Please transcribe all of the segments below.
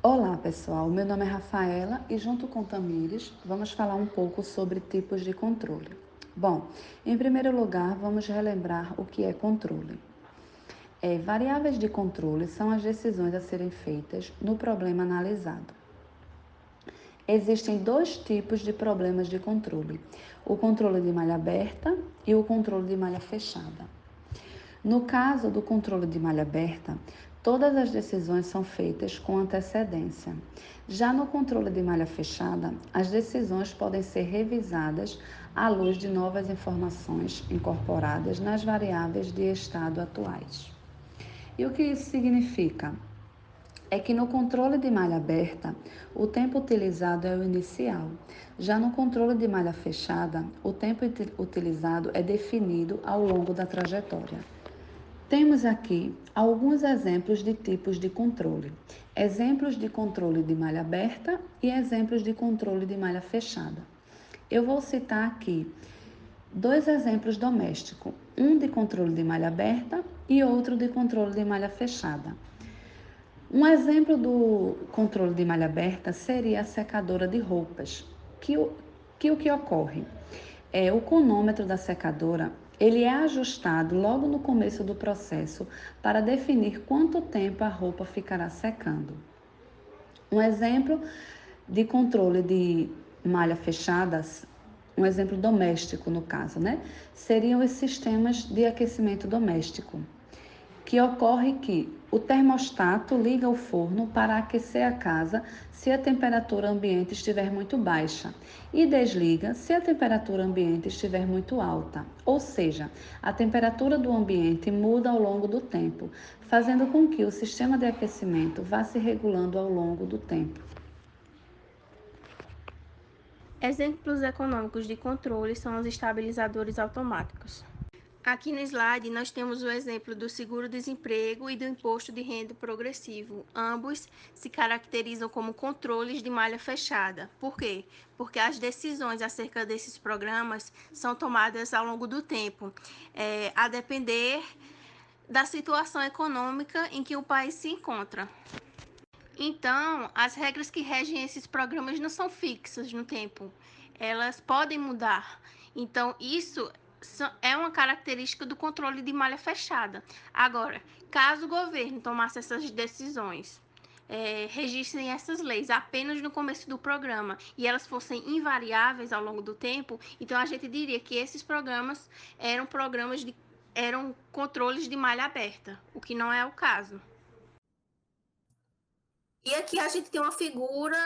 Olá pessoal, meu nome é Rafaela e junto com Tamires vamos falar um pouco sobre tipos de controle. Bom, em primeiro lugar vamos relembrar o que é controle. Variáveis de controle são as decisões a serem feitas no problema analisado. Existem dois tipos de problemas de controle: o controle de malha aberta e o controle de malha fechada. No caso do controle de malha aberta, todas as decisões são feitas com antecedência. Já no controle de malha fechada, as decisões podem ser revisadas à luz de novas informações incorporadas nas variáveis de estado atuais. E o que isso significa? É que no controle de malha aberta, o tempo utilizado é o inicial. Já no controle de malha fechada, o tempo utilizado é definido ao longo da trajetória. Temos aqui alguns exemplos de tipos de controle. Exemplos de controle de malha aberta e exemplos de controle de malha fechada. Eu vou citar aqui dois exemplos domésticos, um de controle de malha aberta e outro de controle de malha fechada. Um exemplo do controle de malha aberta seria a secadora de roupas, que ocorre? O cronômetro da secadora, ele é ajustado logo no começo do processo para definir quanto tempo a roupa ficará secando. Um exemplo de controle de malha fechadas, um exemplo doméstico no caso, né? Seriam os sistemas de aquecimento doméstico, que ocorre que o termostato liga o forno para aquecer a casa se a temperatura ambiente estiver muito baixa e desliga se a temperatura ambiente estiver muito alta. Ou seja, a temperatura do ambiente muda ao longo do tempo, fazendo com que o sistema de aquecimento vá se regulando ao longo do tempo. Exemplos econômicos de controle são os estabilizadores automáticos. Aqui no slide, nós temos o exemplo do seguro-desemprego e do imposto de renda progressivo. Ambos se caracterizam como controles de malha fechada. Por quê? Porque as decisões acerca desses programas são tomadas ao longo do tempo, a depender da situação econômica em que o país se encontra. Então, as regras que regem esses programas não são fixas no tempo, elas podem mudar. Então, isso é uma característica do controle de malha fechada. Agora, caso o governo tomasse essas decisões, registrem essas leis apenas no começo do programa e elas fossem invariáveis ao longo do tempo, então a gente diria que esses programas eram controles de malha aberta, o que não é o caso. E aqui a gente tem uma figura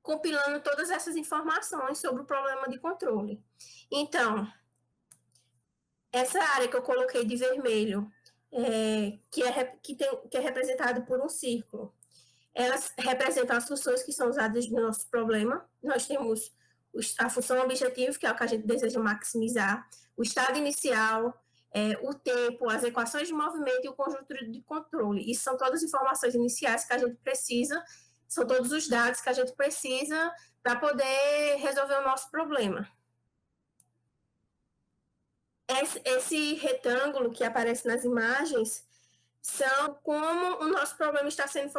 compilando todas essas informações sobre o problema de controle. Então, essa área que eu coloquei de vermelho, que é representado por um círculo, elas representam as funções que são usadas no nosso problema. Nós temos a função objetivo, que é o que a gente deseja maximizar, o estado inicial, o tempo, as equações de movimento e o conjunto de controle. Isso são todas as informações iniciais que a gente precisa, são todos os dados que a gente precisa para poder resolver o nosso problema. Esse retângulo que aparece nas imagens são como o nosso problema está sendo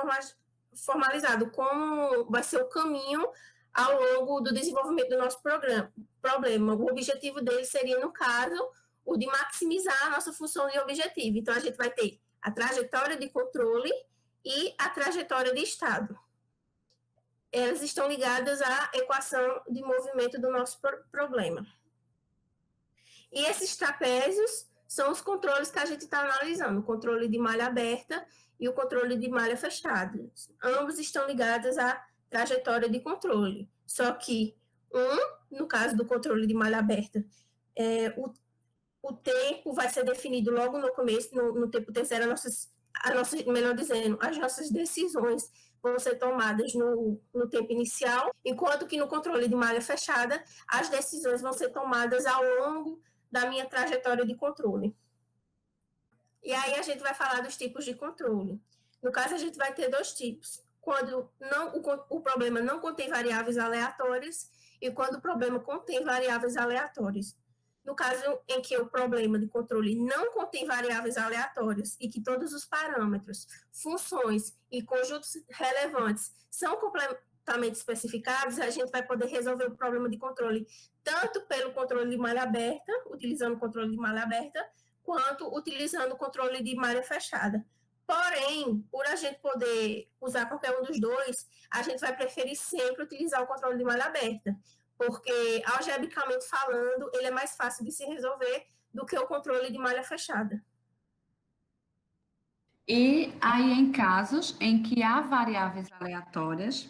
formalizado, como vai ser o caminho ao longo do desenvolvimento do nosso problema. O objetivo dele seria, no caso, o de maximizar a nossa função de objetivo. Então, a gente vai ter a trajetória de controle e a trajetória de estado. Elas estão ligadas à equação de movimento do nosso problema. E esses trapézios são os controles que a gente está analisando, o controle de malha aberta e o controle de malha fechada. Ambos estão ligados à trajetória de controle, só que no caso do controle de malha aberta, o tempo vai ser definido logo no começo, no tempo terceiro, melhor dizendo, as nossas decisões vão ser tomadas no tempo inicial, enquanto que no controle de malha fechada, as decisões vão ser tomadas ao longo da minha trajetória de controle. E aí a gente vai falar dos tipos de controle. No caso, a gente vai ter dois tipos. Quando o problema não contém variáveis aleatórias e quando o problema contém variáveis aleatórias. No caso em que o problema de controle não contém variáveis aleatórias e que todos os parâmetros, funções e conjuntos relevantes são completamente especificados, a gente vai poder resolver o problema de controle tanto pelo controle de malha aberta, utilizando o controle de malha aberta, quanto utilizando o controle de malha fechada. Porém, por a gente poder usar qualquer um dos dois, a gente vai preferir sempre utilizar o controle de malha aberta, porque, algebricamente falando, ele é mais fácil de se resolver do que o controle de malha fechada. E aí, em casos em que há variáveis aleatórias,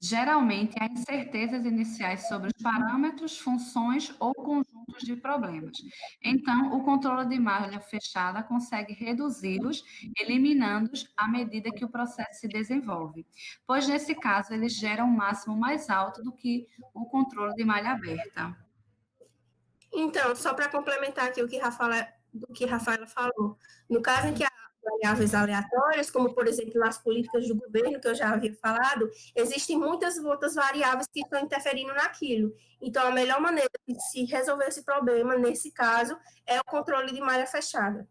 geralmente há incertezas iniciais sobre os parâmetros, funções ou conjuntos de problemas. Então, o controle de malha fechada consegue reduzi-los, eliminando-os à medida que o processo se desenvolve, pois nesse caso ele gera um máximo mais alto do que o controle de malha aberta. Então, só para complementar aqui o que Rafaela falou, no caso em que há variáveis aleatórias, como, por exemplo, nas políticas do governo, que eu já havia falado, existem muitas outras variáveis que estão interferindo naquilo. Então, a melhor maneira de se resolver esse problema, nesse caso, é o controle de malha fechada.